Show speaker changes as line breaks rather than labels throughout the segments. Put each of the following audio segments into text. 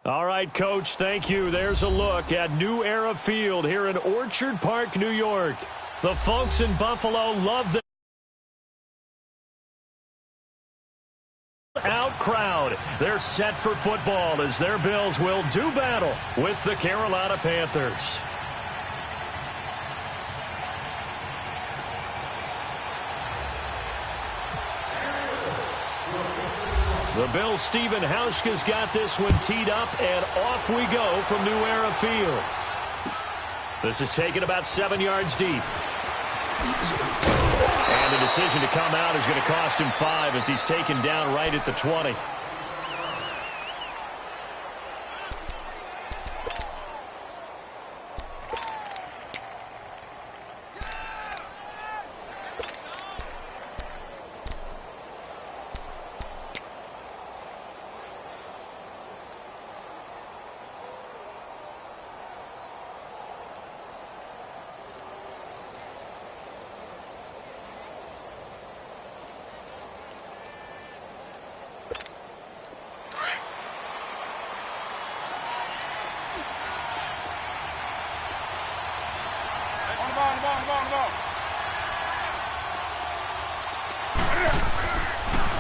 All right, Coach, thank you. There's a look at New Era Field here in Orchard Park, New York. The folks in Buffalo love the out crowd. They're set for football as their Bills will do battle with the Carolina Panthers. The Bills' Stephen Hauschka's got this one teed up, and off we go from New Era Field. This is taken about 7 yards deep. And the decision to come out is going to cost him 5 as he's taken down right at the 20.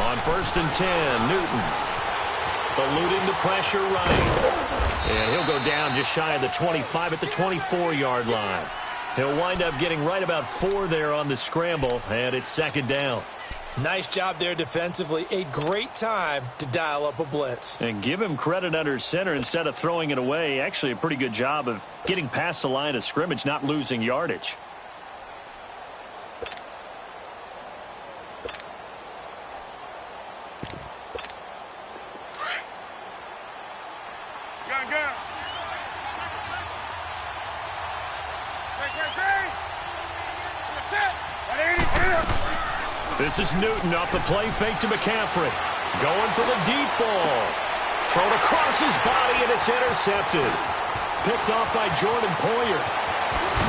On 1st and 10, Newton eluding the pressure right. And he'll go down just shy of the 25 at the 24-yard line. He'll wind up getting right about 4 there on the scramble, and it's 2nd down.
Nice job there defensively. A great time to dial up a blitz.
And give him credit under center instead of throwing it away. Actually a pretty good job of getting past the line of scrimmage, not losing yardage. This is Newton off the play fake to McCaffrey. Going for the deep ball. Thrown across his body, and it's intercepted. Picked off by Jordan Poyer.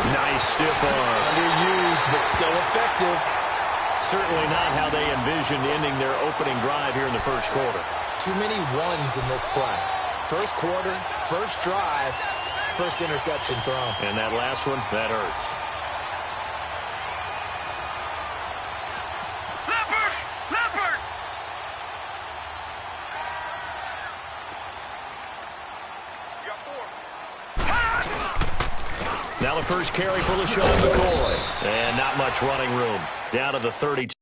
Nice stiff arm.
Underused, but still effective.
Certainly not how they envisioned ending their opening drive here in the first quarter.
Too many ones in this play. First quarter, first drive, first interception thrown.
And that last one, that hurts. Now the first carry for LaShawn McCoy. And not much running room. Down to the 32.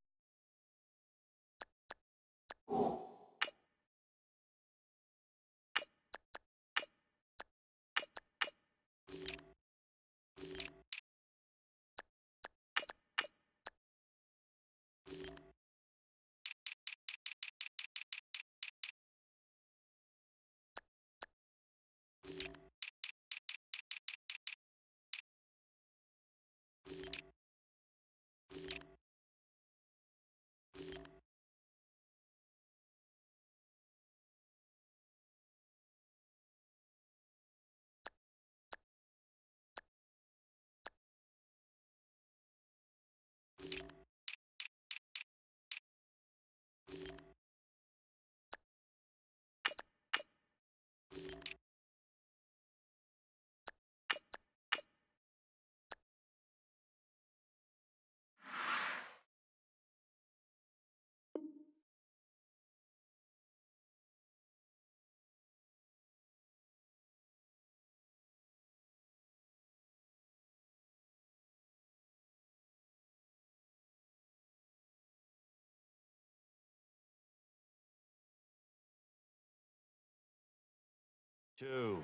Two.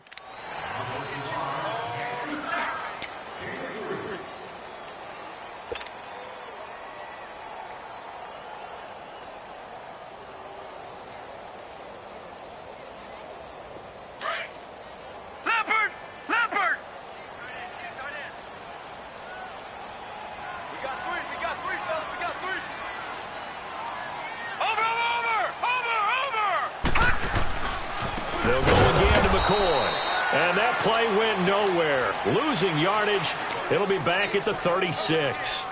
They'll go again to McCoy. And that play went nowhere. Losing yardage. It'll be back at the 36.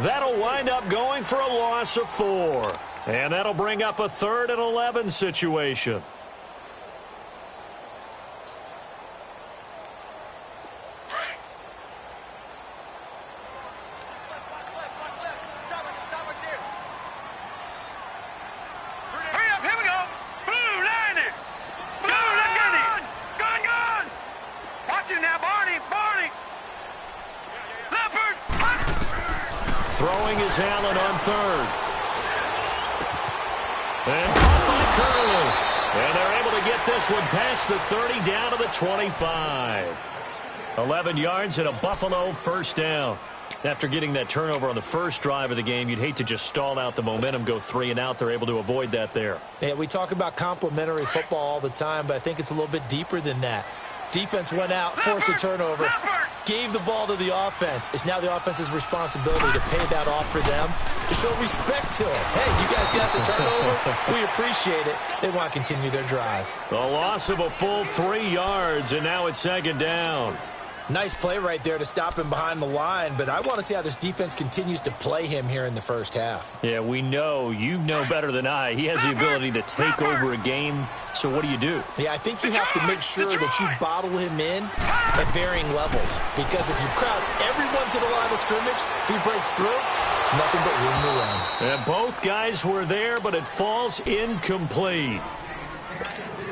That'll wind up going for a loss of 4. And that'll bring up a 3rd and 11 situation. Throwing is Allen on third. And caught by Curley. And they're able to get this one past the 30 down to the 25. 11 yards and a Buffalo first down. After getting that turnover on the first drive of the game, you'd hate to just stall out the momentum, go 3 and out. They're able to avoid that there.
Yeah, we talk about complementary football all the time, but I think it's a little bit deeper than that. Defense went out, forced a turnover, gave the ball to the offense. It's now the offense's responsibility to pay that off for them, to show respect to it. Hey, you guys got the turnover. We appreciate it. They want to continue their drive.
The loss of a full 3 yards, and now it's second down.
Nice play right there to stop him behind the line, but I want to see how this defense continues to play him here in the first half.
Yeah, we know. You know better than I. He has the ability to take over a game, so what do?
Yeah, I think you have to make sure that you bottle him in at varying levels, because if you crowd everyone to the line of scrimmage, if he breaks through, it's nothing but room to run.
And both guys were there, but it falls incomplete.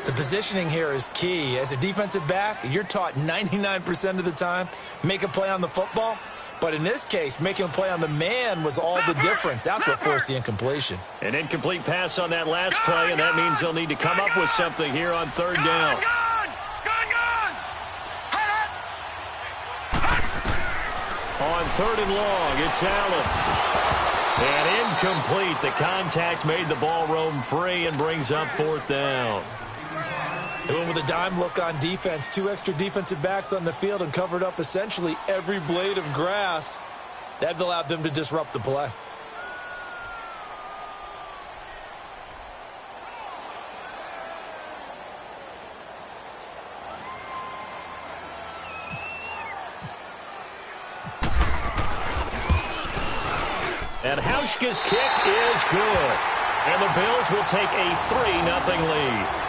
The positioning here is key. As a defensive back, you're taught 99% of the time, make a play on the football. But in this case, making a play on the man was all the difference. That's what forced the incompletion.
An incomplete pass on that last play, and that means they'll need to come up with something here on third down. On third and long, it's Allen. And incomplete. The contact made the ball roam free and brings up fourth down.
They went with a dime look on defense. 2 extra defensive backs on the field and covered up essentially every blade of grass. That allowed them to disrupt the play.
And Hauschka's kick is good. And the Bills will take a 3-0 lead.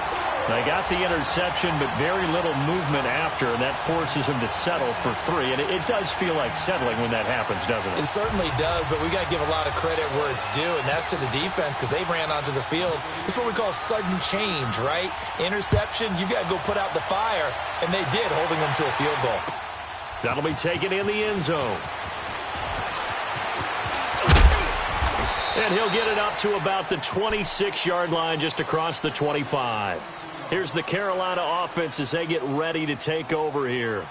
They got the interception, but very little movement after, and that forces him to settle for 3. And it does feel like settling when that happens, doesn't it?
It certainly does, but we got to give a lot of credit where it's due, and that's to the defense because they ran onto the field. It's what we call sudden change, right? Interception, you got to go put out the fire, and they did, holding them to a field goal.
That'll be taken in the end zone. And he'll get it up to about the 26-yard line, just across the 25. Here's the Carolina offense as they get ready to take over here.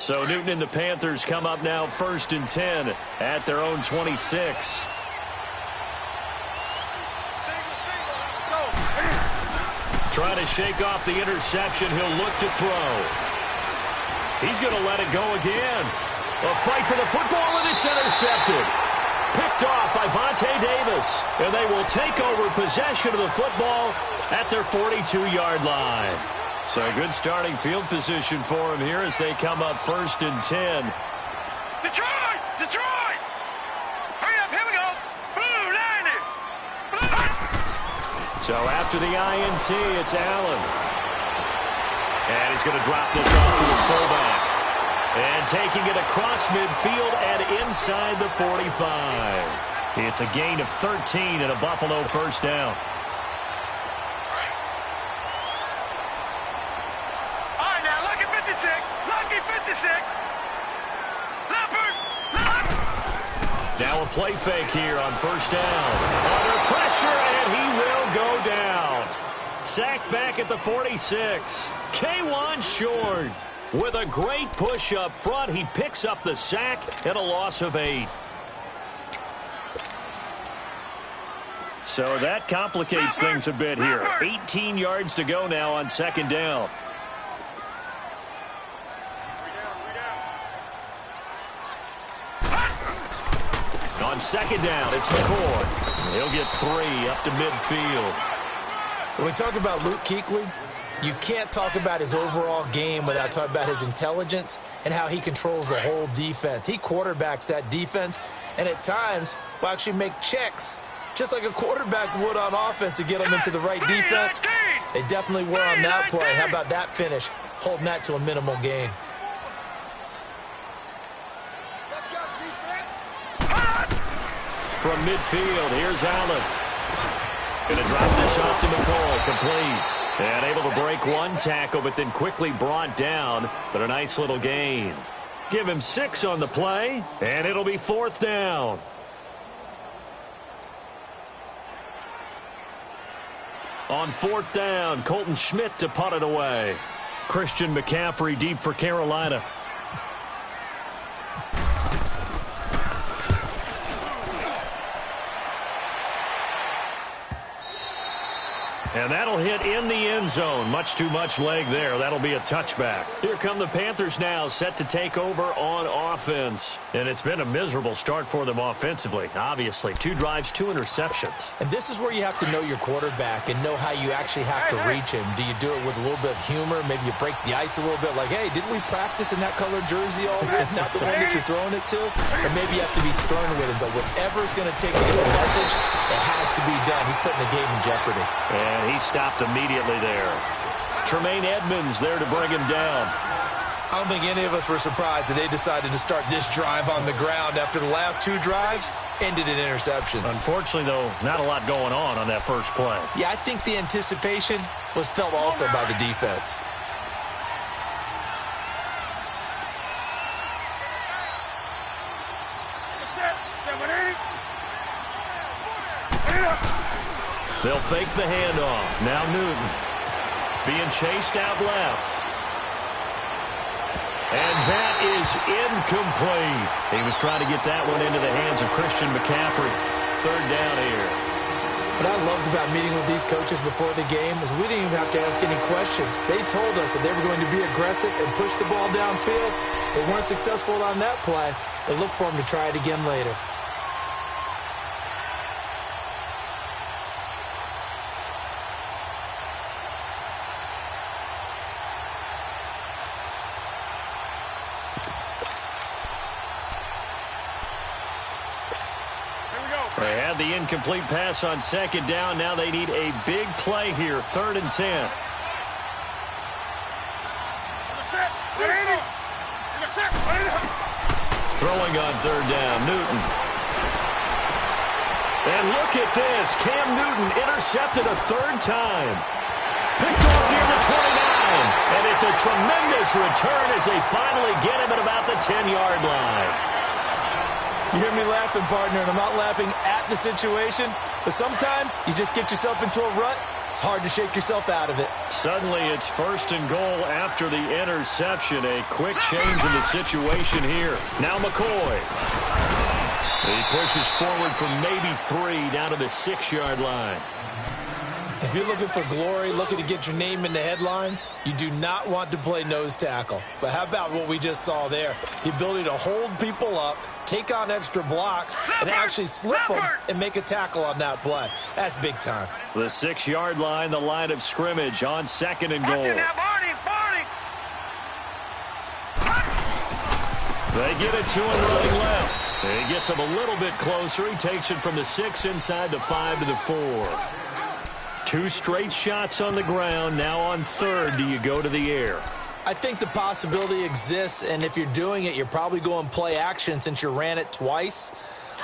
So Newton and the Panthers come up now 1st and 10 at their own 26. Trying to shake off the interception. He'll look to throw. He's going to let it go again. A fight for the football, and it's intercepted. Picked off by Vontae Davis. And they will take over possession of the football at their 42-yard line. So a good starting field position for him here as they come up 1st and 10.
Detroit! Detroit! Hurry up, here we go! Blue line it!
So after the INT, it's Allen. And he's going to drop this off to his fullback. And taking it across midfield and inside the 45. It's a gain of 13 and a Buffalo first down. Now a play fake here on first down. Under pressure, and he will go down. Sacked back at the 46. K1 Short with a great push up front. He picks up the sack and a loss of 8. So that complicates things a bit here. 18 yards to go now on second down. On second down, it's McCoy. He'll get 3 up to midfield.
When we talk about Luke Kuechly, you can't talk about his overall game without talking about his intelligence and how he controls the whole defense. He quarterbacks that defense and at times will actually make checks just like a quarterback would on offense to get them into the right defense. They definitely were on that play. How about that finish? Holding that to a minimal gain.
From midfield, here's Allen. Going to drop this off to McCoy, complete. And able to break one tackle, but then quickly brought down. But a nice little gain. Give him 6 on the play, and it'll be 4th down. On 4th down, Colton Schmidt to punt it away. Christian McCaffrey deep for Carolina. And that'll hit in the end zone. Much too much leg there. That'll be a touchback. Here come the Panthers now, set to take over on offense. And it's been a miserable start for them offensively, obviously. 2 drives, 2 interceptions.
And this is where you have to know your quarterback and know how you actually have to reach him. Do you do it with a little bit of humor? Maybe you break the ice a little bit, like, hey, didn't we practice in that colored jersey all week? Not the one that you're throwing it to? Or maybe you have to be stern with him. But whatever's going to take a good message, it has to be done. He's putting the game in jeopardy.
And he stopped immediately there. Tremaine Edmonds there to bring him down.
I don't think any of us were surprised that they decided to start this drive on the ground after the last 2 drives ended in interceptions.
Unfortunately, though, not a lot going on that first play.
Yeah, I think the anticipation was felt also by the defense.
They'll fake the handoff. Now Newton being chased out left. And that is incomplete. He was trying to get that one into the hands of Christian McCaffrey. 3rd down here.
What I loved about meeting with these coaches before the game is we didn't even have to ask any questions. They told us that they were going to be aggressive and push the ball downfield. They weren't successful on that play. They look for them to try it again later.
They had the incomplete pass on 2nd down. Now they need a big play here. 3rd and 10. Throwing on 3rd down, Newton. And look at this. Cam Newton intercepted a 3rd time. Picked off near the 29. And it's a tremendous return as they finally get him at about the 10-yard line.
You hear me laughing, partner, and I'm not laughing at the situation, but sometimes you just get yourself into a rut. It's hard to shake yourself out of it.
Suddenly it's 1st and goal after the interception. A quick change in the situation here. Now McCoy. He pushes forward from maybe 3 down to the 6-yard line.
If you're looking for glory, looking to get your name in the headlines, you do not want to play nose tackle. But how about what we just saw there? The ability to hold people up, take on extra blocks, and actually slip them and make a tackle on that play. That's big time.
The 6-yard line, the line of scrimmage on 2nd and goal. They get it to him running left. He gets him a little bit closer. He takes it from the 6 inside the 5 to the 4. 2 straight shots on the ground. Now on 3rd, do you go to the air?
I think the possibility exists, and if you're doing it, you're probably going play action since you ran it twice.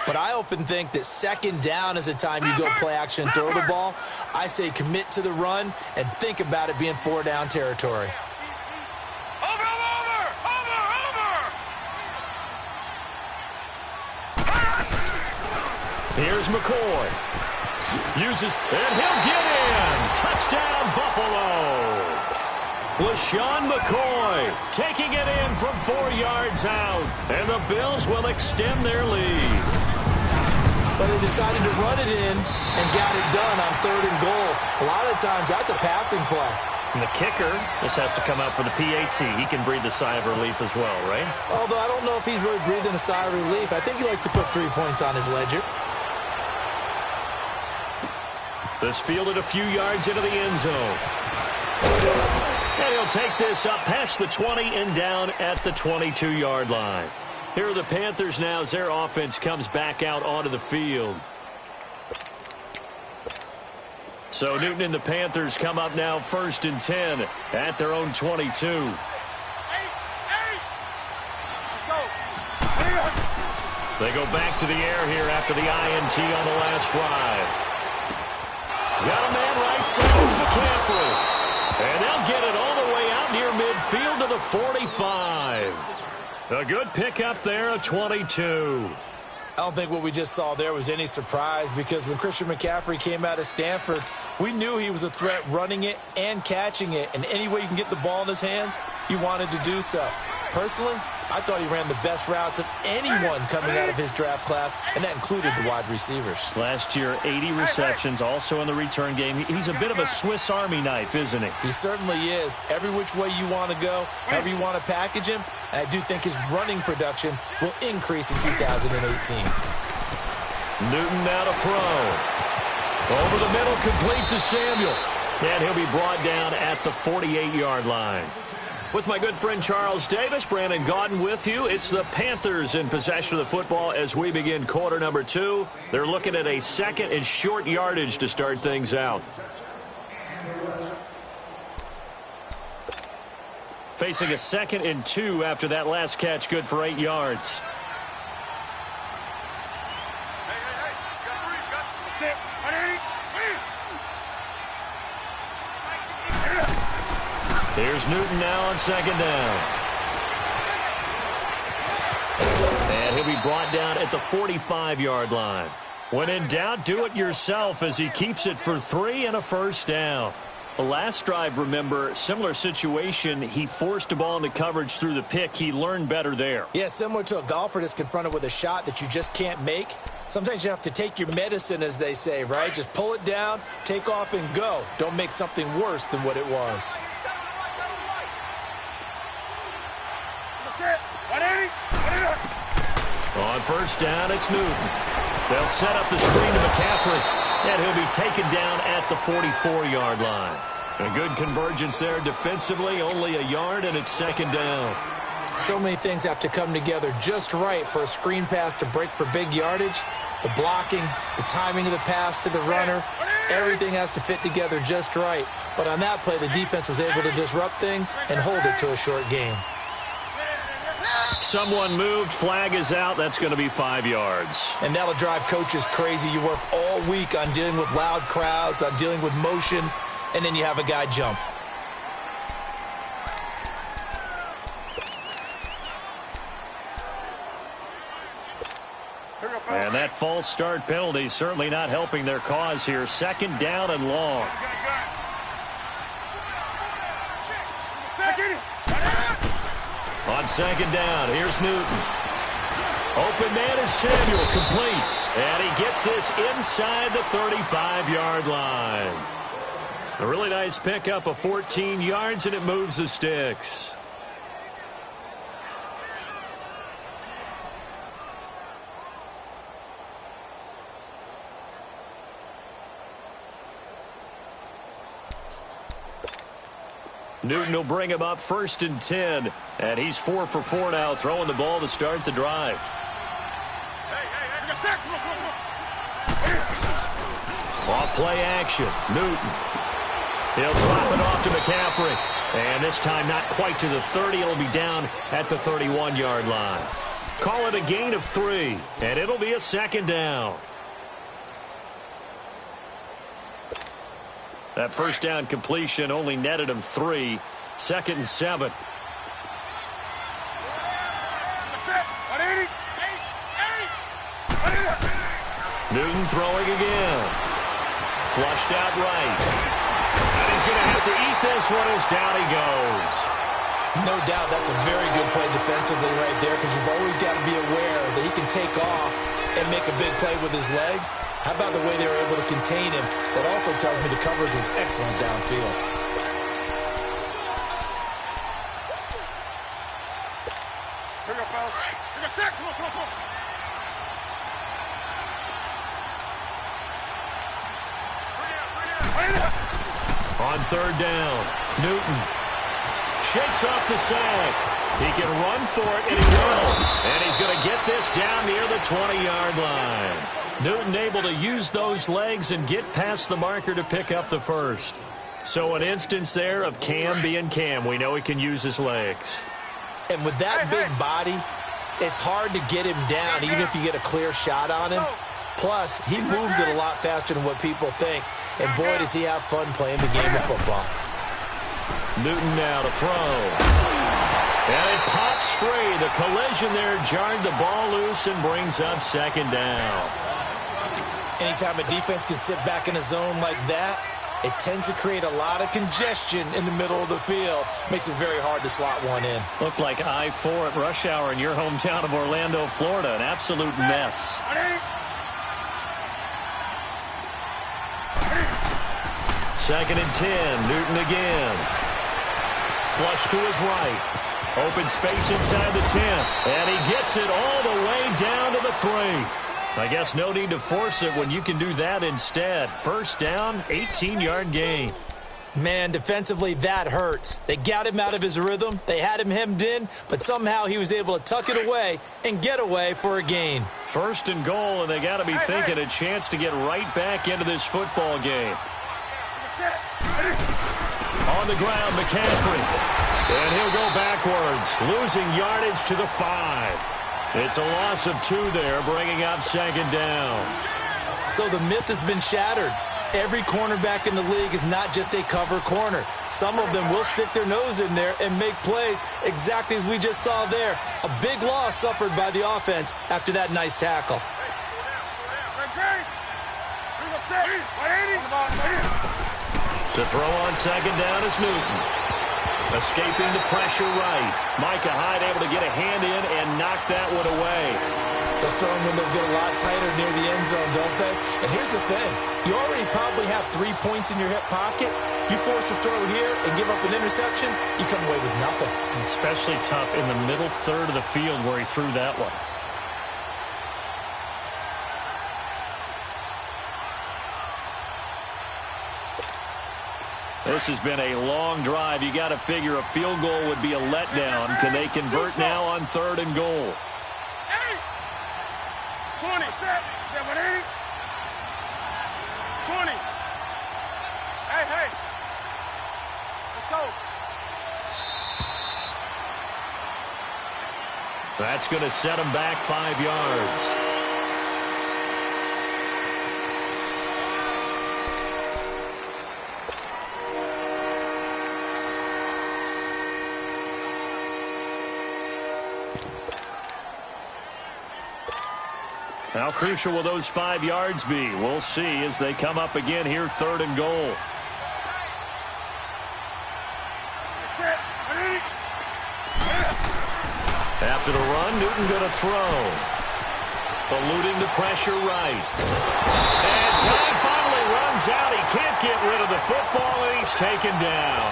But I often think that 2nd down is the time you go play action and throw the ball. I say commit to the run and think about it being 4-down territory.
Here's McCoy. Uses, and he'll get in. Touchdown, Buffalo. LaShawn McCoy taking it in from 4 yards out. And the Bills will extend their lead.
But they decided to run it in and got it done on 3rd and goal. A lot of times, that's a passing play.
And the kicker, this has to come out for the PAT. He can breathe a sigh of relief as well, right?
Although I don't know if he's really breathing a sigh of relief. I think he likes to put 3 points on his ledger.
This fielded a few yards into the end zone. And he'll take this up past the 20 and down at the 22-yard line. Here are the Panthers now as their offense comes back out onto the field. So Newton and the Panthers come up now 1st and 10 at their own 22. They go back to the air here after the INT on the last drive. Got a man right side. It's McCaffrey. And they'll get it all the way out near midfield to the 45. A good pickup there, a 22.
I don't think what we just saw there was any surprise, because when Christian McCaffrey came out of Stanford, we knew he was a threat running it and catching it. And any way you can get the ball in his hands, he wanted to do so. Personally, I thought he ran the best routes of anyone coming out of his draft class, and that included the wide receivers.
Last year, 80 receptions, also in the return game. He's a bit of a Swiss Army knife, isn't he?
He certainly is. Every which way you want to go, however you want to package him, and I do think his running production will increase in 2018.
Newton now to throw. Over the middle, complete to Samuel. And he'll be brought down at the 48-yard line. With my good friend Charles Davis, Brandon Gaudin with you. It's the Panthers in possession of the football as we begin quarter number 2. They're looking at a 2nd and short yardage to start things out. Facing a 2nd and 2 after that last catch, good for 8 yards. Here's Newton now on 2nd down. And he'll be brought down at the 45-yard line. When in doubt, do it yourself as he keeps it for 3 and a first down. The last drive, remember, similar situation. He forced a ball into coverage through the pick. He learned better there.
Yeah, similar to a golfer that's confronted with a shot that you just can't make. Sometimes you have to take your medicine, as they say, right? Just pull it down, take off, and go. Don't make something worse than what it was.
On first down, it's Newton. They'll set up the screen to McCaffrey, and he'll be taken down at the 44-yard line. A good convergence there defensively, only a yard, and it's 2nd down.
So many things have to come together just right for a screen pass to break for big yardage. The blocking, the timing of the pass to the runner, everything has to fit together just right. But on that play, the defense was able to disrupt things and hold it to a short gain.
Someone moved, flag is out, that's going to be 5 yards.
And that'll drive coaches crazy. You work all week on dealing with loud crowds, on dealing with motion, and then you have a guy jump.
And that false start penalty certainly not helping their cause here. 2nd down and long. On 2nd down, here's Newton. Open man is Samuel, complete. And he gets this inside the 35-yard line. A really nice pickup of 14 yards, and it moves the sticks. Newton will bring him up 1st and 10, and he's 4 for 4 now, throwing the ball to start the drive. Off play action, Newton. He'll drop it off to McCaffrey, and this time not quite to the 30. It'll be down at the 31-yard line. Call it a gain of 3, and it'll be a 2nd down. That first down completion only netted him 3. 2nd and 7. Newton throwing again. Flushed out right. And he's going to have to eat this one as down he goes.
No doubt that's a very good play defensively right there, because you've always got to be aware that he can take off and make a big play with his legs. How about the way they were able to contain him? That also tells me the coverage was excellent downfield. On 3rd down, Newton
shakes off the sack. He can run for it, and he will. And he's going to get this down near the 20-yard line. Newton able to use those legs and get past the marker to pick up the first. So an instance there of Cam being Cam. We know he can use his legs.
And with that big body, it's hard to get him down, even if you get a clear shot on him. Plus, he moves it a lot faster than what people think. And boy, does he have fun playing the game of football.
Newton now to throw. And it pops free. The collision there jarred the ball loose and brings up second down.
Anytime a defense can sit back in a zone like that, it tends to create a lot of congestion in the middle of the field. Makes it very hard to slot one in.
Looked like I-4 at rush hour in your hometown of Orlando, Florida. An absolute mess. Second and 10. Newton again. Flush to his right. Open space inside the 10. And he gets it all the way down to the 3. I guess no need to force it when you can do that instead. First down, 18-yard gain.
Man, defensively, that hurts. They got him out of his rhythm. They had him hemmed in, but somehow he was able to tuck it away and get away for a gain.
First and goal, and they got to be thinking a chance to get right back into this football game. On the ground, McCaffrey. And he'll go backwards, losing yardage to the 5. It's a loss of 2 there, bringing up second down.
So the myth has been shattered. Every cornerback in the league is not just a cover corner. Some of them will stick their nose in there and make plays exactly as we just saw there. A big loss suffered by the offense after that nice tackle.
To throw on second down is Newton. Escaping the pressure right. Micah Hyde able to get a hand in and knock that one away.
Those throwing windows get a lot tighter near the end zone, don't they? And here's the thing. You already probably have 3 points in your hip pocket. You force a throw here and give up an interception, you come away with nothing.
Especially tough in the middle third of the field where he threw that one. This has been a long drive. You got to figure a field goal would be a letdown. Can they convert now on third and goal?
20. 20. Hey. Let's go.
That's going to set him back 5 yards. How crucial will those 5 yards be? We'll see as they come up again here, third and goal. After the run, Newton going to throw. Eluding the pressure right. And time finally runs out. He can't get rid of the football, and he's taken down.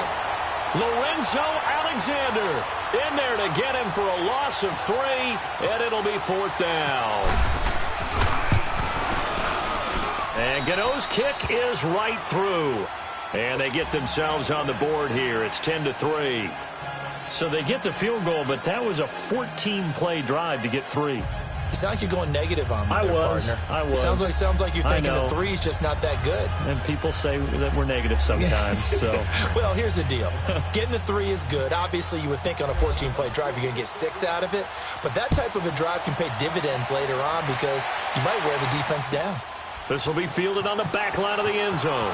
Lorenzo Alexander in there to get him for a loss of 3, and it'll be fourth down. And Gano's kick is right through. And they get themselves on the board here. It's 10-3. So they get the field goal, but that was a 14-play drive to get 3.
You sound like you're going negative on me,
partner. I was.
Sounds like you're thinking the 3 is just not that good.
And people say that we're negative sometimes. So.
Well, here's the deal. Getting the 3 is good. Obviously, you would think on a 14-play drive you're going to get 6 out of it. But that type of a drive can pay dividends later on because you might wear the defense down.
This will be fielded on the back line of the end zone.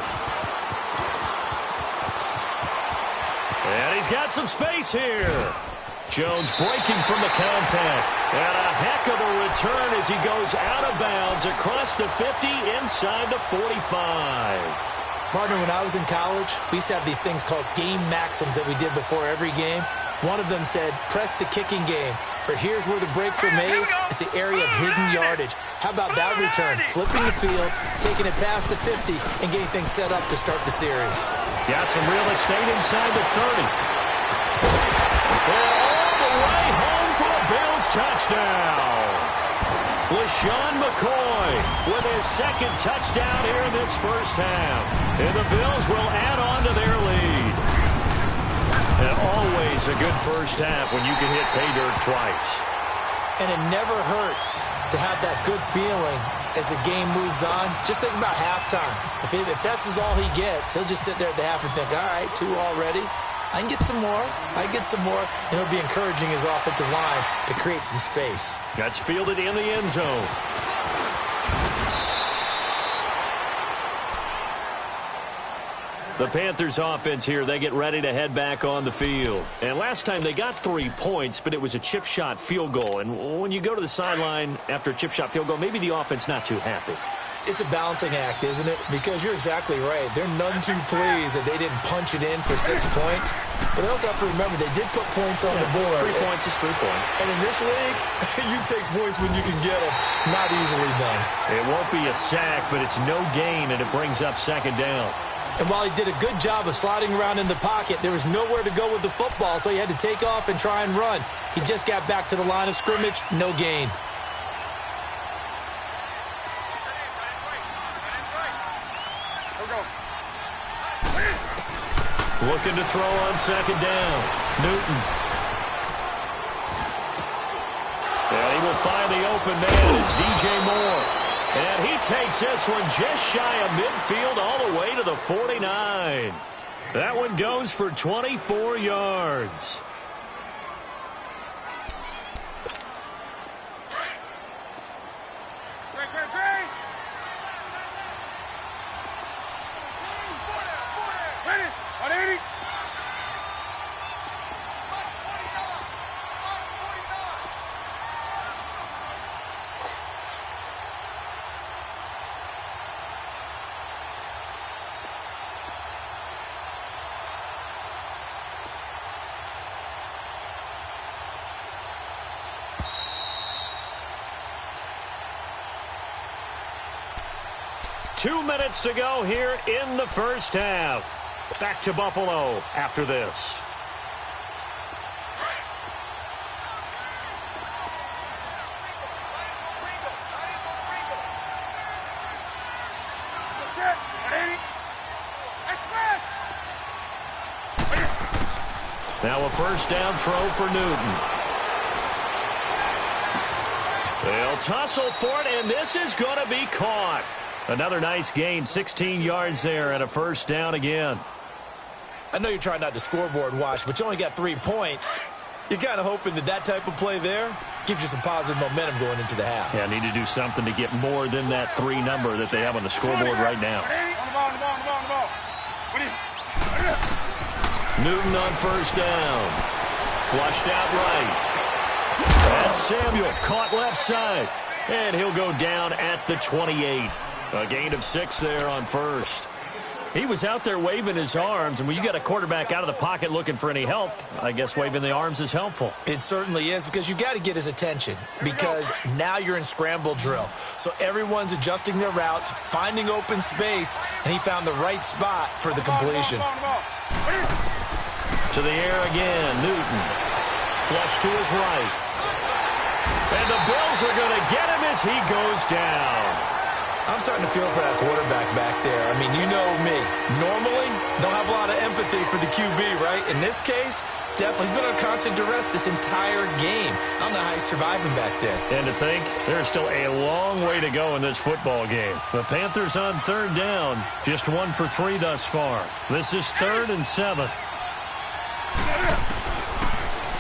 And he's got some space here. Jones breaking from the contact. And a heck of a return as he goes out of bounds across the 50 inside the 45.
Partner, when I was in college, we used to have these things called game maxims that we did before every game. One of them said, press the kicking game. For here's where the breaks are made. It's the area of hidden yardage. How about that return? Flipping the field, taking it past the 50, and getting things set up to start the series.
Got some real estate inside the 30. And all the way home for a Bills touchdown. LaShawn McCoy with his second touchdown here in this first half. And the Bills will add on to their lead. And Always a good first half when you can hit pay dirt twice.
And it never hurts to have that good feeling as the game moves on. Just think about halftime. If that's all he gets, he'll just sit there at the half and think, all right, 2 already. I can get some more. I can get some more. And it'll be encouraging his offensive line to create some space.
That's fielded in the end zone. The Panthers offense here, they get ready to head back on the field. And last time they got 3 points, but it was a chip shot field goal. And when you go to the sideline after a chip shot field goal, maybe the offense not too happy.
It's a balancing act, isn't it? Because you're exactly right. They're none too pleased that they didn't punch it in for 6 points. But they also have to remember they did put points on the board.
3 points is 3 points.
And in this league, you take points when you can get them. Not easily done.
It won't be a sack, but it's no gain, and it brings up 2nd down.
And while he did a good job of sliding around in the pocket, there was nowhere to go with the football, so he had to take off and try and run. He just got back to the line of scrimmage, no gain.
Looking to throw on 2nd down. Newton. And he will find the open man. It's DJ Moore. And he takes this one just shy of midfield all the way to the 49. That one goes for 24 yards. Two minutes to go here in the first half. Back to Buffalo after this. Now a first down throw for Newton. They'll tussle for it, and this is going to be caught. Another nice gain, 16 yards there, and a first down again.
I know you're trying not to scoreboard watch, but you only got 3 points. You're kind of hoping that type of play there gives you some positive momentum going into the half.
Yeah, need to do something to get more than that 3 number that they have on the scoreboard right now. Newton on first down. Flushed out right. That's Samuel, caught left side. And he'll go down at the 28. A gain of 6 there on first. He was out there waving his arms, and when you got a quarterback out of the pocket looking for any help, I guess waving the arms is helpful.
It certainly is, because you got to get his attention, because now you're in scramble drill. So everyone's adjusting their routes, finding open space, and he found the right spot for the completion.
To the air again, Newton. Flush to his right. And the Bills are going to get him as he goes down.
I'm starting to feel for that quarterback back there. I mean, you know me. Normally, don't have a lot of empathy for the QB, right? In this case, definitely he's been under constant duress this entire game. I don't know how he's surviving back there.
And to think, there's still a long way to go in this football game. The Panthers on 3rd down, just 1 for 3 thus far. This is 3rd and 7.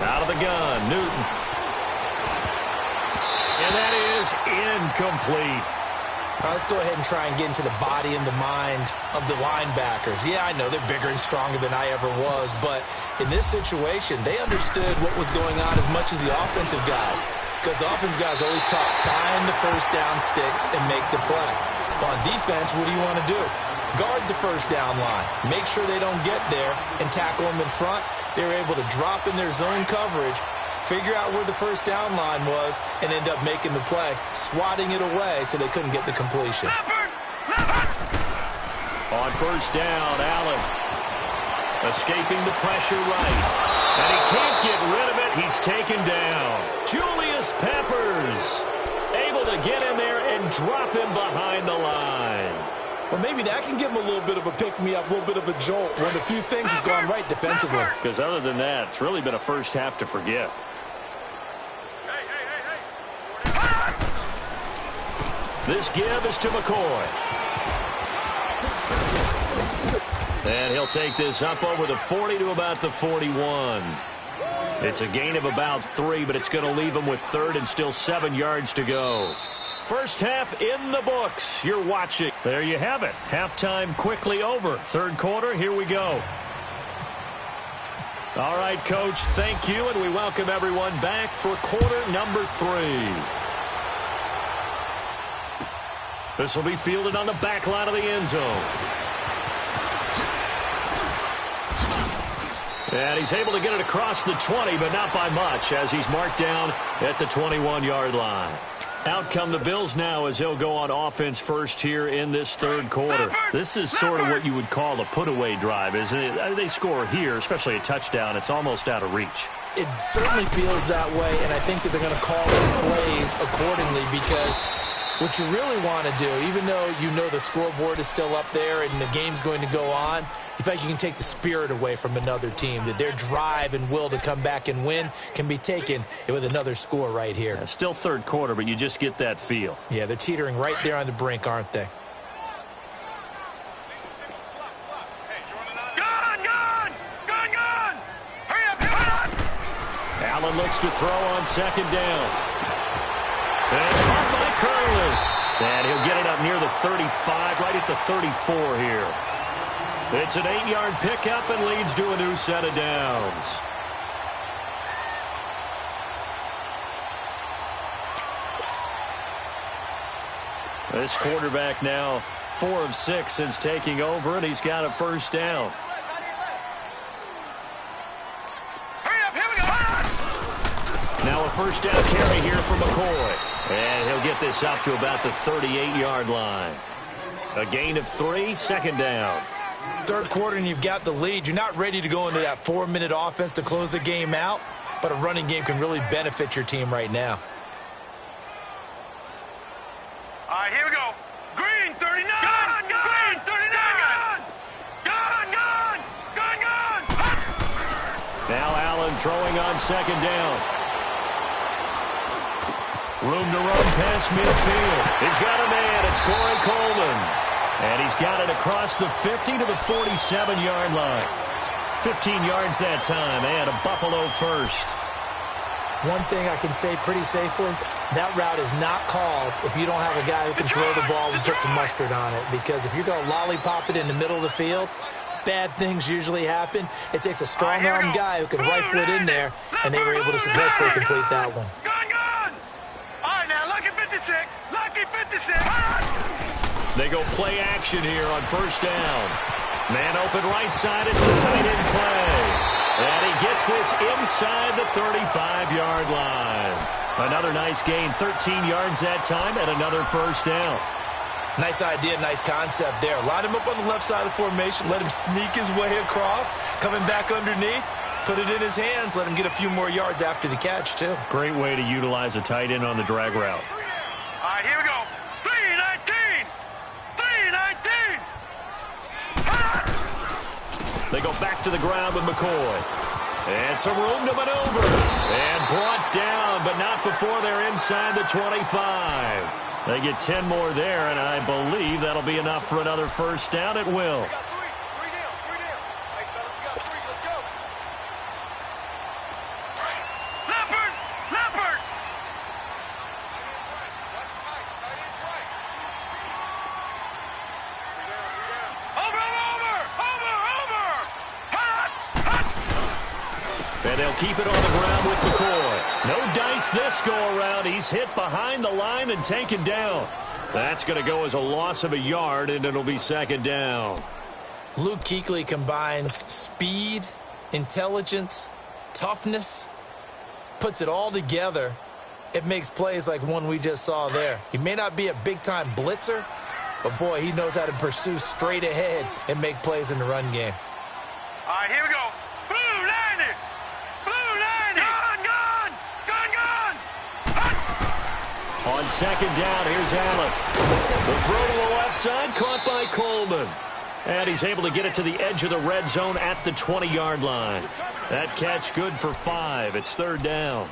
Out of the gun, Newton. And that is incomplete.
Let's go ahead and try and get into the body and the mind of the linebackers. Yeah, I know they're bigger and stronger than I ever was, but in this situation, they understood what was going on as much as the offensive guys, because the offensive guys always taught find the first down sticks and make the play. Well, on defense, what do you want to do? Guard the first down line. Make sure they don't get there and tackle them in front. They were able to drop in their zone coverage, figure out where the first down line was, and end up making the play, swatting it away so they couldn't get the completion.
On first down, Allen escaping the pressure right. And he can't get rid of it. He's taken down. Julius Peppers able to get in there and drop him behind the line.
Well, maybe that can give him a little bit of a pick-me-up, a little bit of a jolt when the few things has gone right defensively.
Because other than that, it's really been a first half to forget. This give is to McCoy. And he'll take this up over the 40 to about the 41. It's a gain of about 3, but it's going to leave him with third and still 7 yards to go. First half in the books. You're watching. There you have it. Halftime quickly over. Third quarter, here we go. All right, Coach, thank you, and we welcome everyone back for quarter number 3. This will be fielded on the back line of the end zone. And he's able to get it across the 20, but not by much, as he's marked down at the 21-yard line. Out come the Bills now as they'll go on offense first here in this third quarter. This is sort of what you would call a put-away drive, isn't it? They score here, especially a touchdown. It's almost out of reach.
It certainly feels that way, and I think that they're going to call the plays accordingly because what you really want to do, even though you know the scoreboard is still up there and the game's going to go on, you feel like you can take the spirit away from another team, that their drive and will to come back and win can be taken with another score right here.
Yeah, still third quarter, but you just get that feel.
Yeah, they're teetering right there on the brink, aren't they?
Allen looks to throw on second down. And it's caught by Curley. And he'll get it up near the 35, right at the 34 here. It's an 8-yard pickup and leads to a new set of downs. This quarterback now 4 of 6 since taking over, and he's got a first down. Now a first down carry here for McCoy. And he'll get this up to about the 38-yard line. A gain of 3, second down.
Third quarter and you've got the lead. You're not ready to go into that 4-minute offense to close the game out, but a running game can really benefit your team right now.
All right, here we go. Green, 39. Gun, Green, 39. Gun.
Now Allen throwing on second down. Room to run past midfield. He's got a man. It's Corey Coleman. And he's got it across the 50 to the 47-yard line. 15 yards that time, and a Buffalo first.
One thing I can say pretty safely, that route is not called if you don't have a guy who can throw the ball and put some mustard on it. Because if you're going to lollipop it in the middle of the field, bad things usually happen. It takes a strong-arm guy who can rifle it in there, and they were able to successfully complete that one.
Gun. All right, now, lucky 56. Lucky 56.
They go play action here on first down. Man open right side. It's the tight end play. And he gets this inside the 35-yard line. Another nice gain, 13 yards that time, and another first down.
Nice idea, nice concept there. Line him up on the left side of the formation. Let him sneak his way across. Coming back underneath. Put it in his hands. Let him get a few more yards after the catch, too.
Great way to utilize a tight end on the drag route.
All right, here we go. 319.
They go back to the ground with McCoy. And some room to maneuver. And brought down, but not before they're inside the 25. They get 10 more there, and I believe that'll be enough for another first down. It will. And they'll keep it on the ground with McCoy. No dice this go-around. He's hit behind the line and taken down. That's going to go as a loss of a yard, and it'll be second down.
Luke Kuechly combines speed, intelligence, toughness, puts it all together. It makes plays like one we just saw there. He may not be a big-time blitzer, but, boy, he knows how to pursue straight ahead and make plays in the run game.
All right, here we go.
On On second down, here's Allen. The throw to the left side, caught by Coleman. And he's able to get it to the edge of the red zone at the 20-yard line. That catch good for 5. It's third down.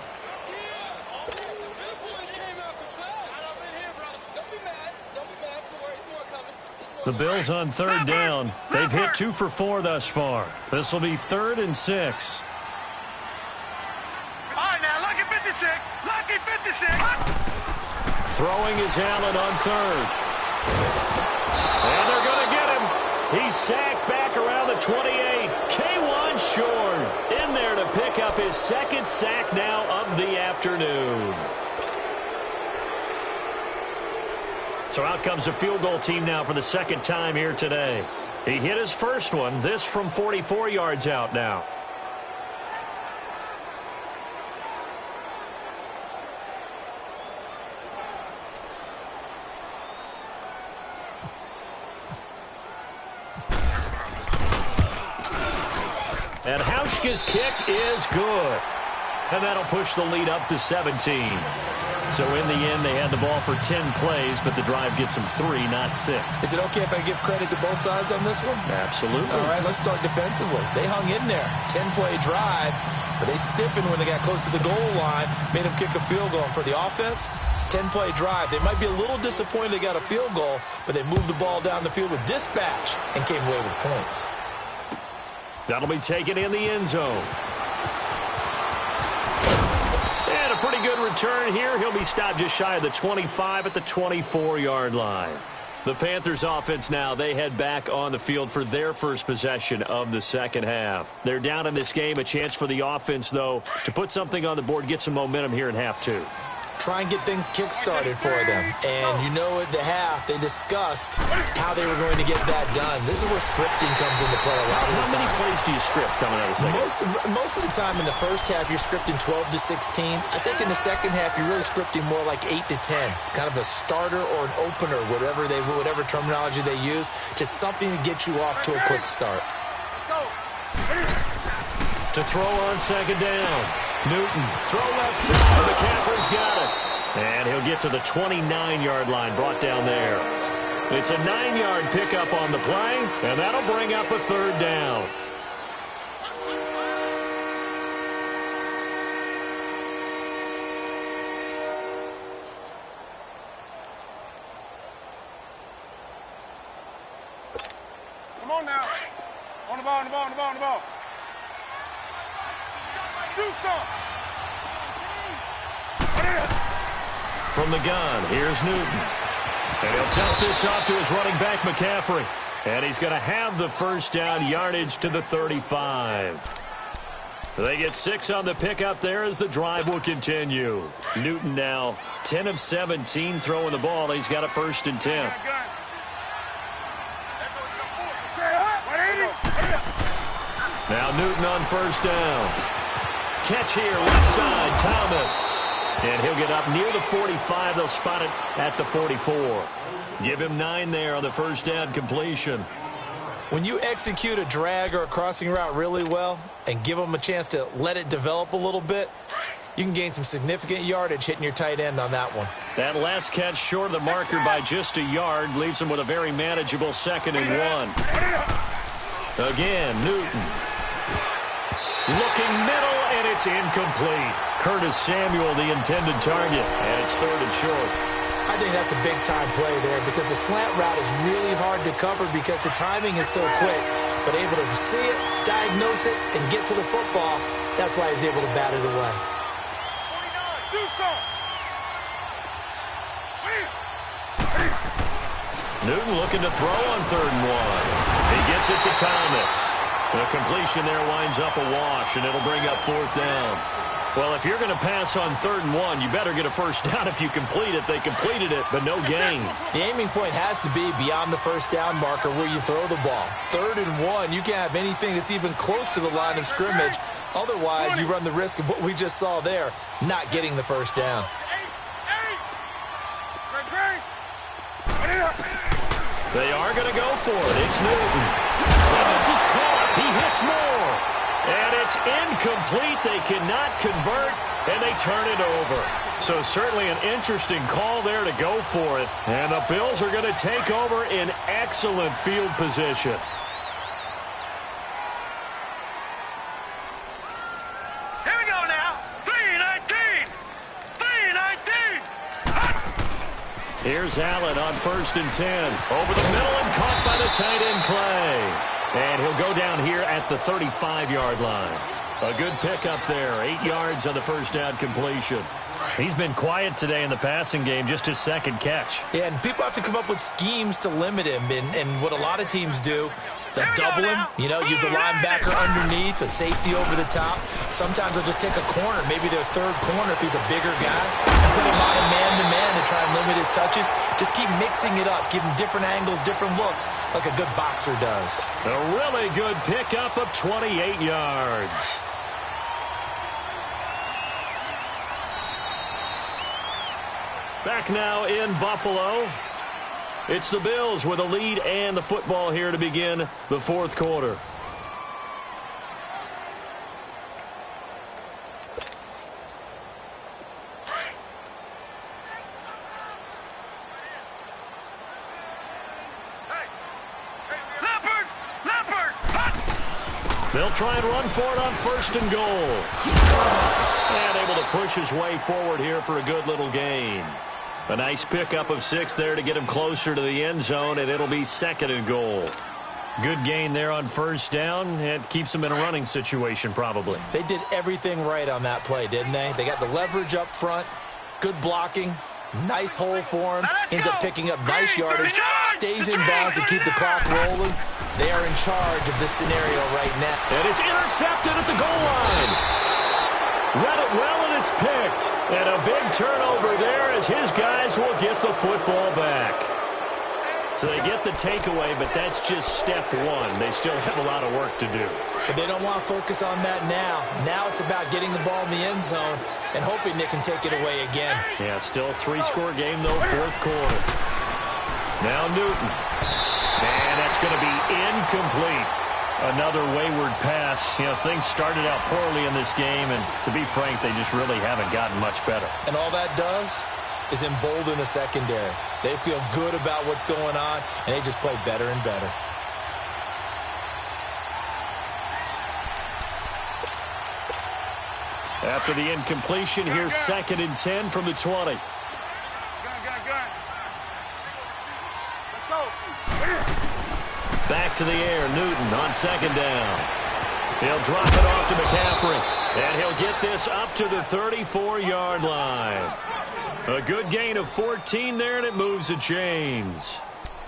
The Bills on third down. They've hit 2 for 4 thus far. This will be 3rd and 6.
All right, now, lucky 56. Lucky 56.
Throwing is Allen on third. And they're going to get him. He's sacked back around the 28. K1 short. In there to pick up his second sack now of the afternoon. So out comes a field goal team now for the second time here today. He hit his first one. This from 44 yards out now. And Hauschka's kick is good. And that'll push the lead up to 17. So in the end, they had the ball for 10 plays, but the drive gets them 3, not 6.
Is it okay if I give credit to both sides on this one?
Absolutely.
All right, let's start defensively. They hung in there. 10-play drive, but they stiffened when they got close to the goal line, made them kick a field goal. And for the offense, 10-play drive. They might be a little disappointed they got a field goal, but they moved the ball down the field with dispatch and came away with points.
That'll be taken in the end zone. And a pretty good return here. He'll be stopped just shy of the 25 at the 24-yard line. The Panthers offense now, they head back on the field for their first possession of the second half. They're down in this game. A chance for the offense, though, to put something on the board, get some momentum here in half 2.
Try and get things kick-started for them. And you know at the half, they discussed how they were going to get that done. This is where scripting comes into play a lot of the time.
How many plays do you script coming out of the second?
Most of the time in the first half, you're scripting 12 to 16. I think in the second half, you're really scripting more like 8 to 10. Kind of a starter or an opener, whatever terminology they use. Just something to get you off to a quick start.
To throw on second down. Newton, throw left side. McCaffrey's got it. And he'll get to the 29-yard line, brought down there. It's a 9-yard pickup on the play, and that'll bring up a third down.
Come on now. On the ball, on the ball, on the ball, on the ball. Do something.
From the gun, here's Newton. And he'll dump this off to his running back, McCaffrey. And he's going to have the first down, yardage to the 35. They get 6 on the pickup there as the drive will continue. Newton now 10 of 17 throwing the ball. He's got a 1st and 10. Now Newton on first down. Catch here, left side, Thomas. And he'll get up near the 45. They'll spot it at the 44. Give him 9 there on the first down completion.
When you execute a drag or a crossing route really well and give them a chance to let it develop a little bit, you can gain some significant yardage hitting your tight end on that one.
That last catch short of the marker by just a yard leaves him with a very manageable 2nd and 1. Again, Newton. Looking middle, and it's incomplete. Curtis Samuel, the intended target, and it's 3rd and short.
I think that's a big-time play there because the slant route is really hard to cover because the timing is so quick. But able to see it, diagnose it, and get to the football, that's why he's able to bat it away.
Newton looking to throw on 3rd and 1. He gets it to Thomas. The completion there winds up a wash, and it'll bring up 4th down. Well, if you're going to pass on 3rd and 1, you better get a first down if you complete it. They completed it, but no gain.
The aiming point has to be beyond the first down marker where you throw the ball. 3rd and 1, you can't have anything that's even close to the line of scrimmage. Otherwise, you run the risk of what we just saw there, not getting the first down.
They are going to go for it. It's Newton. And this is caught. He hits more. And it's incomplete. They cannot convert. and they turn it over. So certainly an interesting call there to go for it. And the Bills are going to take over in excellent field position.
Here we go now. 3-19. 3-19.
Here's Allen on 1st and 10. Over the middle and caught by the tight end Clay. And he'll go down here at the 35-yard line. A good pickup there. 8 yards on the first down completion. He's been quiet today in the passing game, just his second catch.
Yeah, and people have to come up with schemes to limit him. And what a lot of teams do, they'll double him, use a linebacker underneath, a safety over the top. Sometimes they'll just take a corner, maybe their third corner if he's a bigger guy, and put him on a man-to-man and try and limit his touches. Just keep mixing it up, give him different angles, different looks, like a good boxer does.
A really good pickup of 28 yards. Back now in Buffalo. It's the Bills with a lead and the football here to begin the fourth quarter. They'll try and run for it on 1st and goal. And able to push his way forward here for a good little gain. A nice pickup of 6 there to get him closer to the end zone, and it'll be 2nd and goal. Good gain there on 1st down, and keeps him in a running situation probably.
They did everything right on that play, didn't they? They got the leverage up front, good blocking, nice hole for him, ends up picking up nice yardage, stays in bounds to keep the clock rolling. They are in charge of this scenario right now.
And it's intercepted at the goal line. Read it well, and it's picked. And a big turnover there as his guys will get the football back. So they get the takeaway, but that's just step one. They still have a lot of work to do.
But they don't want to focus on that now. Now it's about getting the ball in the end zone and hoping they can take it away again.
Yeah, still a 3-score game, though, fourth quarter. Now Newton. And that's going to be incomplete. Another wayward pass. Things started out poorly in this game, and to be frank, they just really haven't gotten much better.
And all that does is embolden the secondary. They feel good about what's going on, and they just play better and better.
After the incompletion, here's 2nd and 10 from the 20. Back to the air, Newton on 2nd down. He'll drop it off to McCaffrey, and he'll get this up to the 34-yard line. A good gain of 14 there, and it moves the chains.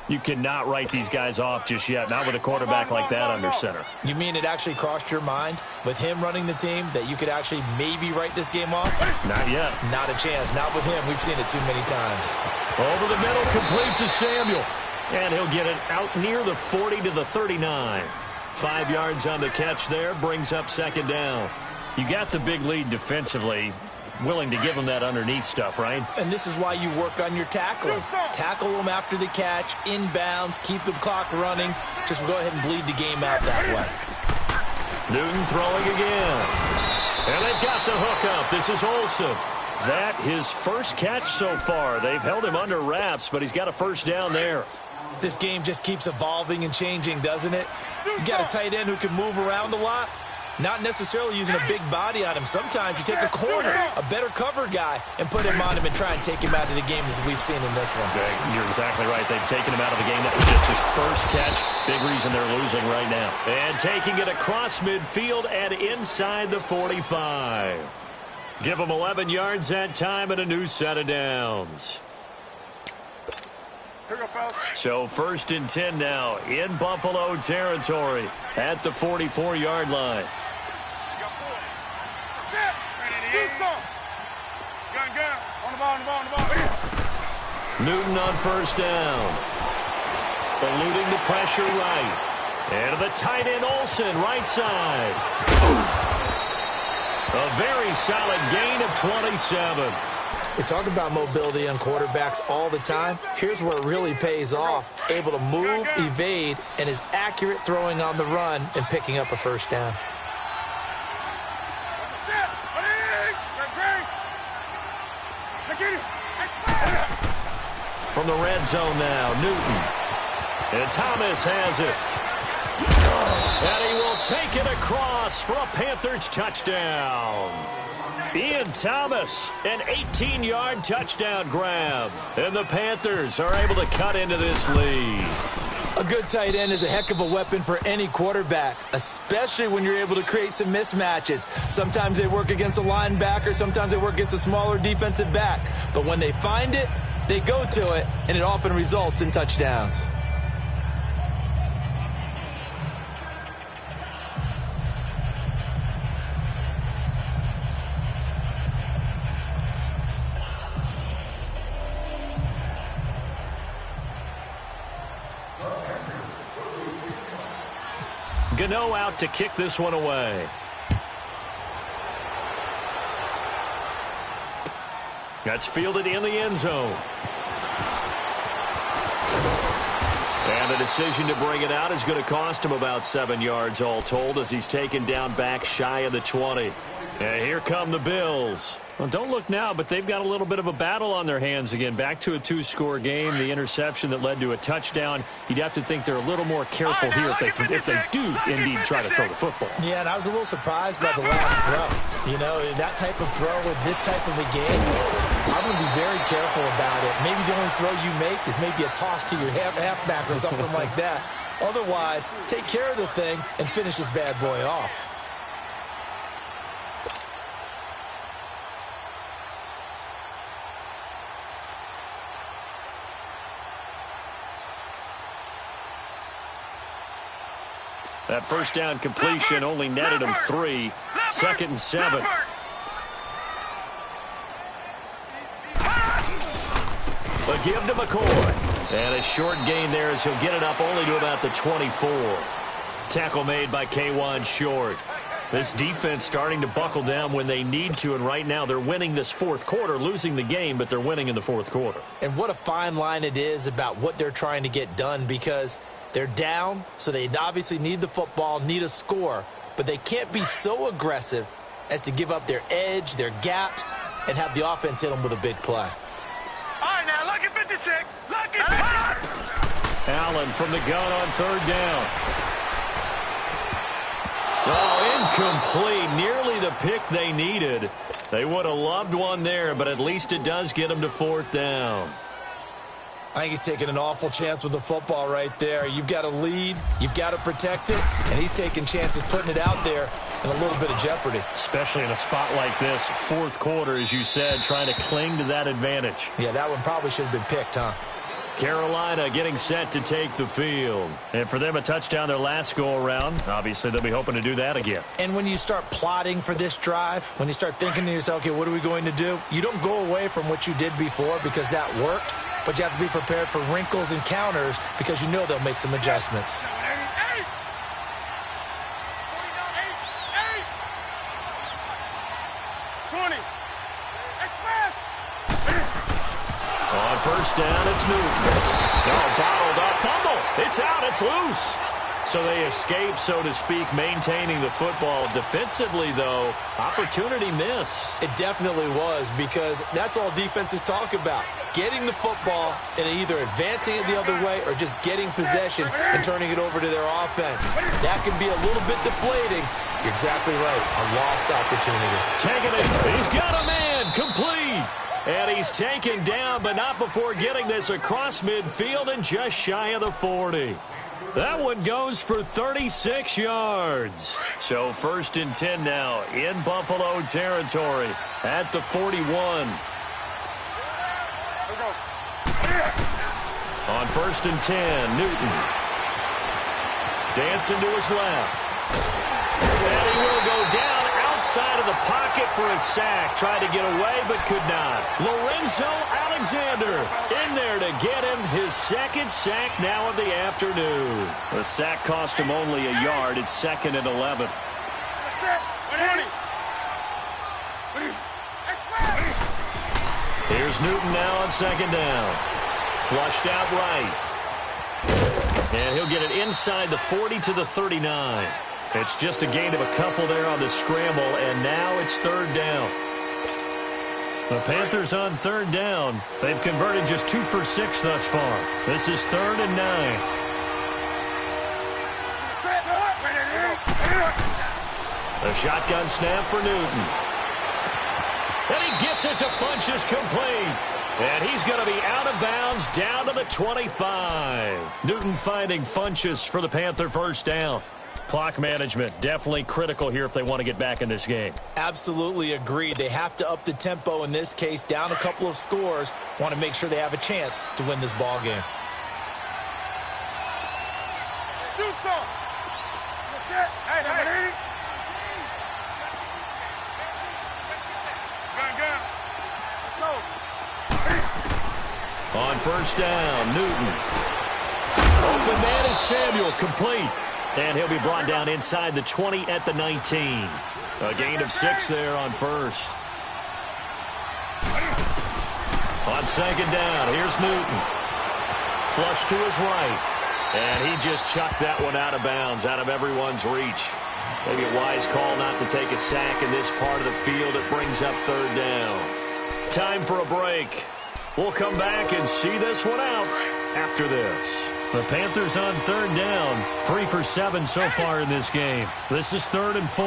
You cannot write these guys off just yet, not with a quarterback like that under center.
You mean it actually crossed your mind with him running the team that you could actually maybe write this game off?
Not yet.
Not a chance. Not with him. We've seen it too many times.
Over the middle, complete to Samuel. And he'll get it out near the 40 to the 39. 5 yards on the catch there, brings up 2nd down. You got the big lead defensively. Willing to give them that underneath stuff, right?
And this is why you work on your tackling. Tackle them after the catch, inbounds, keep the clock running. Just go ahead and bleed the game out that way.
Newton throwing again. And they've got the hook up. This is Olsen. That his first catch so far. They've held him under wraps, but he's got a 1st down there.
This game just keeps evolving and changing, doesn't it? You got a tight end who can move around a lot. Not necessarily using a big body on him. Sometimes you take a corner, a better cover guy, and put him on him and try and take him out of the game as we've seen in this one.
You're exactly right. They've taken him out of the game. That was just his first catch. Big reason they're losing right now. And taking it across midfield and inside the 45. Give them 11 yards that time and a new set of downs. So 1st and 10 now in Buffalo territory at the 44-yard line. Newton on 1st down. Eluding the pressure right. And the tight end Olsen right side. A very solid gain of 27.
We talk about mobility on quarterbacks all the time. Here's where it really pays off. Able to move, evade, and is accurate throwing on the run and picking up a 1st down.
From the red zone now, Newton. And Thomas has it. And he will take it across for a Panthers touchdown. Ian Thomas, an 18-yard touchdown grab. And the Panthers are able to cut into this lead.
A good tight end is a heck of a weapon for any quarterback, especially when you're able to create some mismatches. Sometimes they work against a linebacker, sometimes they work against a smaller defensive back. But when they find it, they go to it, and it often results in touchdowns.
Gano out to kick this one away. That's fielded in the end zone. And the decision to bring it out is going to cost him about 7 yards all told as he's taken down back shy of the 20. And here come the Bills. Well, don't look now, but they've got a little bit of a battle on their hands again. Back to a 2-score game. The interception that led to a touchdown. You'd have to think they're a little more careful here if they do indeed try to throw the football.
Yeah, and I was a little surprised by the last throw. You know, that type of throw with this type of a game, I'm going to be very careful about it. Maybe the only throw you make is maybe a toss to your halfback or something like that. Otherwise, take care of the thing and finish this bad boy off.
That first down completion only netted him 3. 2nd and 7. But give to McCoy. And a short gain there as he'll get it up only to about the 24. Tackle made by K'Wan Short. This defense starting to buckle down when they need to, and right now they're winning this fourth quarter, losing the game, but they're winning in the fourth quarter.
And what a fine line it is about what they're trying to get done, because they're down, so they obviously need the football, need a score, but they can't be so aggressive as to give up their edge, their gaps, and have the offense hit them with a big play.
All right, now, look at 56. Look at
Allen from the gun on 3rd down. Oh, incomplete. Nearly the pick they needed. They would have loved one there, but at least it does get them to 4th down.
I think he's taking an awful chance with the football right there. You've got to lead, you've got to protect it, and he's taking chances putting it out there in a little bit of jeopardy.
Especially in a spot like this, fourth quarter, as you said, trying to cling to that advantage.
Yeah, that one probably should have been picked, huh?
Carolina getting set to take the field. And for them, a touchdown their last go-around. Obviously, they'll be hoping to do that again.
And when you start plotting for this drive, when you start thinking to yourself, okay, what are we going to do? You don't go away from what you did before because that worked, but you have to be prepared for wrinkles and counters because you know they'll make some adjustments.
On first down, it's Newton. Oh, bottled up. Fumble. It's out. It's loose. So they escape, so to speak, maintaining the football. Defensively, though, opportunity miss.
It definitely was, because that's all defenses talk about. Getting the football and either advancing it the other way or just getting possession and turning it over to their offense. That can be a little bit deflating. You're exactly right. A lost opportunity.
Taking it. He's got a man. Complete. And he's taken down, but not before getting this across midfield and just shy of the 40. That one goes for 36 yards. So 1st and 10 now in Buffalo territory at the 41. On 1st and 10, Newton. Dancing to his left. And he will go down outside of the pocket for a sack. Tried to get away, but could not. Lorenzo Alexander in there to get him his 2nd sack now of the afternoon. The sack cost him only a yard. It's 2nd and 11. Here's Newton now on 2nd down. Flushed out right. And he'll get it inside the 40 to the 39. It's just a gain of a couple there on the scramble, and now it's 3rd down. The Panthers on third down. They've converted just 2 for 6 thus far. This is 3rd and 9. A shotgun snap for Newton. And he gets it to Funchess complete. And he's going to be out of bounds down to the 25. Newton finding Funchess for the Panther first down. Clock management definitely critical here if they want to get back in this game.
Absolutely agreed. They have to up the tempo in this case, down a couple of scores. Want to make sure they have a chance to win this ball game.
Do so. Hey, hey.
On first down, Newton. Open man is Samuel, complete. And he'll be brought down inside the 20 at the 19. A gain of 6 there on first. On second down, here's Newton. Flush to his right. And he just chucked that one out of bounds, out of everyone's reach. Maybe a wise call not to take a sack in this part of the field. It brings up third down. Time for a break. We'll come back and see this one out after this. The Panthers on third down. 3 for 7 so far in this game. This is 3rd and 4.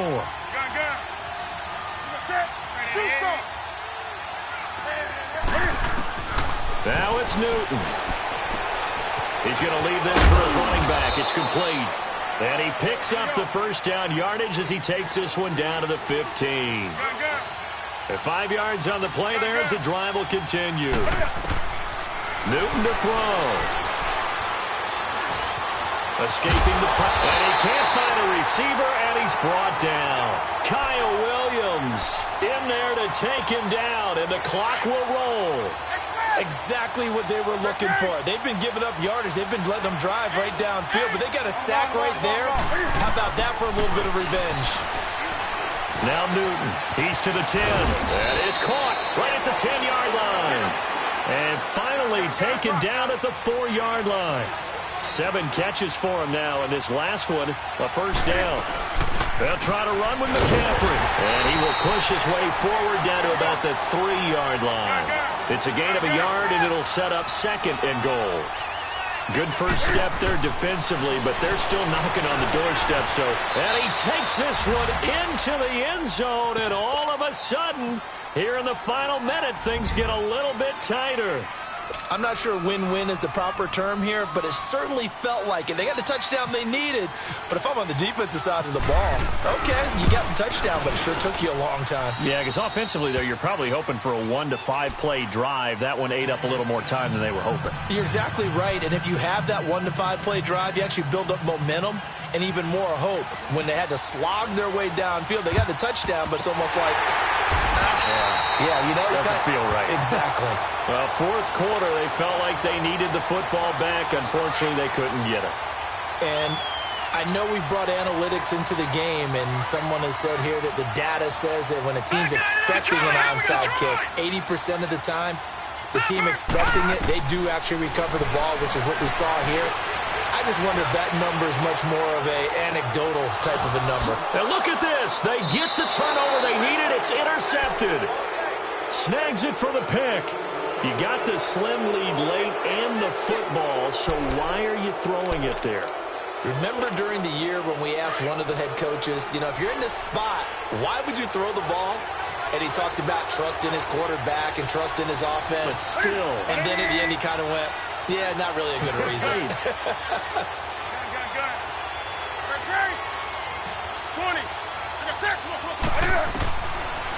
Now it's Newton. He's going to leave this for his running back. It's complete. And he picks up the first down yardage as he takes this one down to the 15. At 5 yards on the play there as the drive will continue. Newton to throw. Escaping the pressure. And he can't find a receiver, and he's brought down. Kyle Williams in there to take him down, and the clock will roll.
Exactly what they were looking for. They've been giving up yardage. They've been letting them drive right downfield, but they got a sack right there. How about that for a little bit of revenge?
Now Newton. He's to the 10. That is caught right at the 10-yard line. And finally taken down at the 4-yard line. 7 catches for him now, and this last one, a first down. They'll try to run with McCaffrey. And he will push his way forward down to about the 3-yard line. It's a gain of a yard, and it'll set up 2nd and goal. Good first step there defensively, but they're still knocking on the doorstep. And he takes this one into the end zone, and all of a sudden, here in the final minute, things get a little bit tighter.
I'm not sure win-win is the proper term here, but it certainly felt like it. They got the touchdown they needed, but if I'm on the defensive side of the ball, okay, you got the touchdown, but it sure took you a long time.
Yeah, because offensively, though, you're probably hoping for a 1 to 5 play drive. That one ate up a little more time than they were hoping.
You're exactly right, and if you have that 1 to 5 play drive, you actually build up momentum and even more hope. When they had to slog their way downfield, they got the touchdown, but it's almost like, yeah, you know,
doesn't feel right.
Exactly.
Well, 4th quarter, they felt like they needed the football back. Unfortunately, they couldn't get it.
And I know we brought analytics into the game, and someone has said here that the data says that when a team's expecting an onside kick, 80% of the time, the team expecting it, they do actually recover the ball, which is what we saw here. I just wonder if that number is much more of an anecdotal type of a number.
And look at this. They get the turnover they needed. It's intercepted. Snags it for the pick. You got the slim lead late and the football, so why are you throwing it there?
Remember during the year when we asked one of the head coaches, you know, if you're in this spot, why would you throw the ball? And he talked about trusting his quarterback and trusting his offense.
But still.
And then at the end he kind of went, yeah, not really a good reason.
20.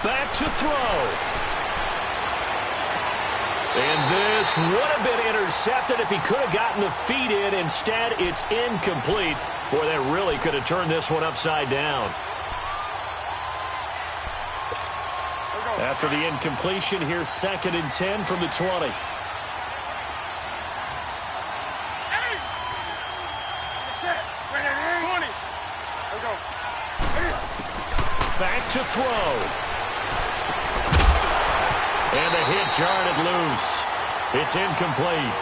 Back to throw. And this would have been intercepted if he could have gotten the feet in. Instead, it's incomplete. Boy, they really could have turned this one upside down. After the incompletion, here's 2nd and 10 from the 20. Back to throw. And the hit jarred it loose. It's incomplete.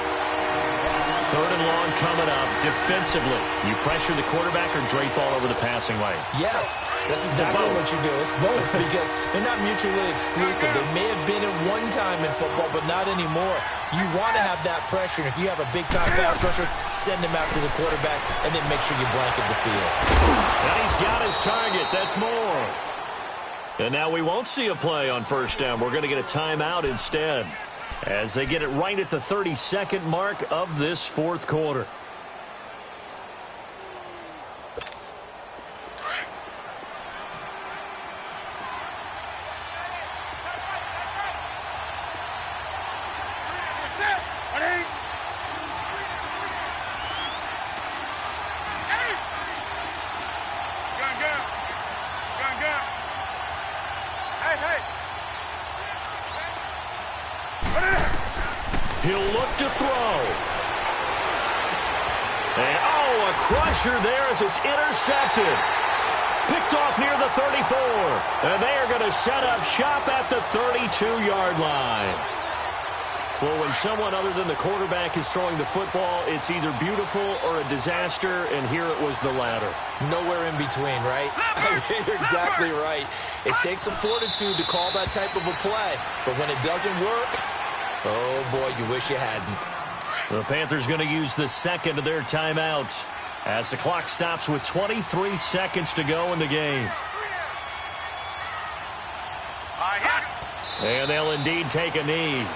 3rd and long coming up. Defensively, you pressure the quarterback or drape all over the passing lane?
Yes, that's exactly what you do. It's both because they're not mutually exclusive. They may have been at one time in football, but not anymore. You want to have that pressure, and if you have a big-time pass rusher, send him after the quarterback, and then make sure you blanket the field.
And he's got his target. That's more. And now we won't see a play on 1st down. We're going to get a timeout instead, as they get it right at the 32nd mark of this 4th quarter. He'll look to throw. And, oh, a crusher there as it's intercepted. Picked off near the 34. And they are going to set up shop at the 32-yard line. Well, when someone other than the quarterback is throwing the football, it's either beautiful or a disaster, and here it was the latter.
Nowhere in between, right? You're exactly right. It takes some fortitude to call that type of a play, but when it doesn't work, oh, boy, you wish you hadn't.
The Panthers going to use the 2nd of their timeouts as the clock stops with 23 seconds to go in the game. And they'll indeed take a knee.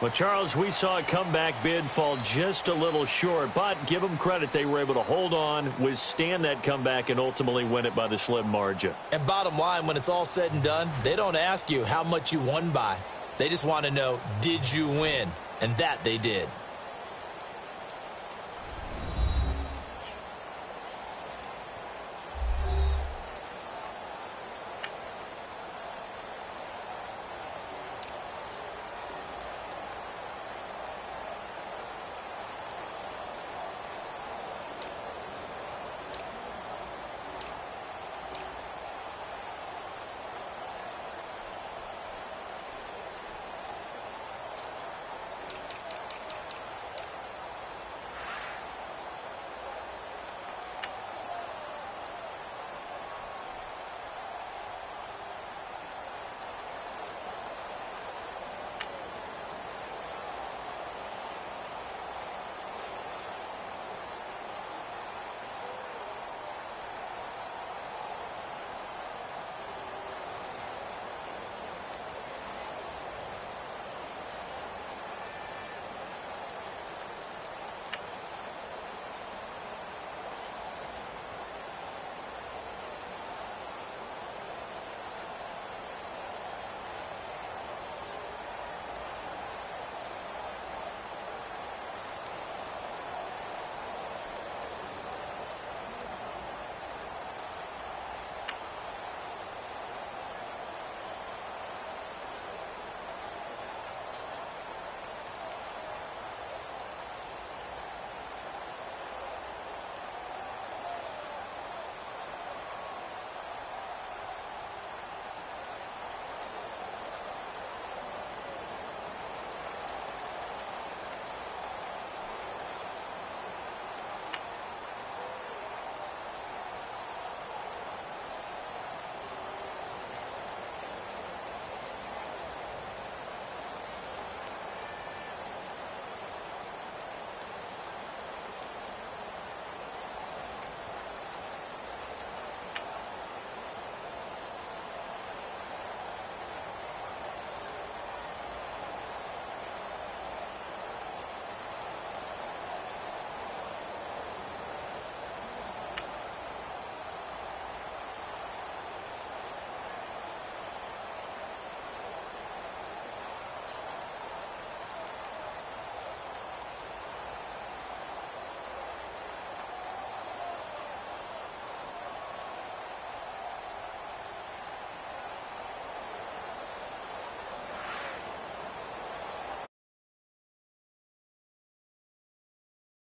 Well, Charles, we saw a comeback bid fall just a little short, but give them credit. They were able to hold on, withstand that comeback, and ultimately win it by the slim margin.
And bottom line, when it's all said and done, they don't ask you how much you won by. They just want to know, did you win? And that they did.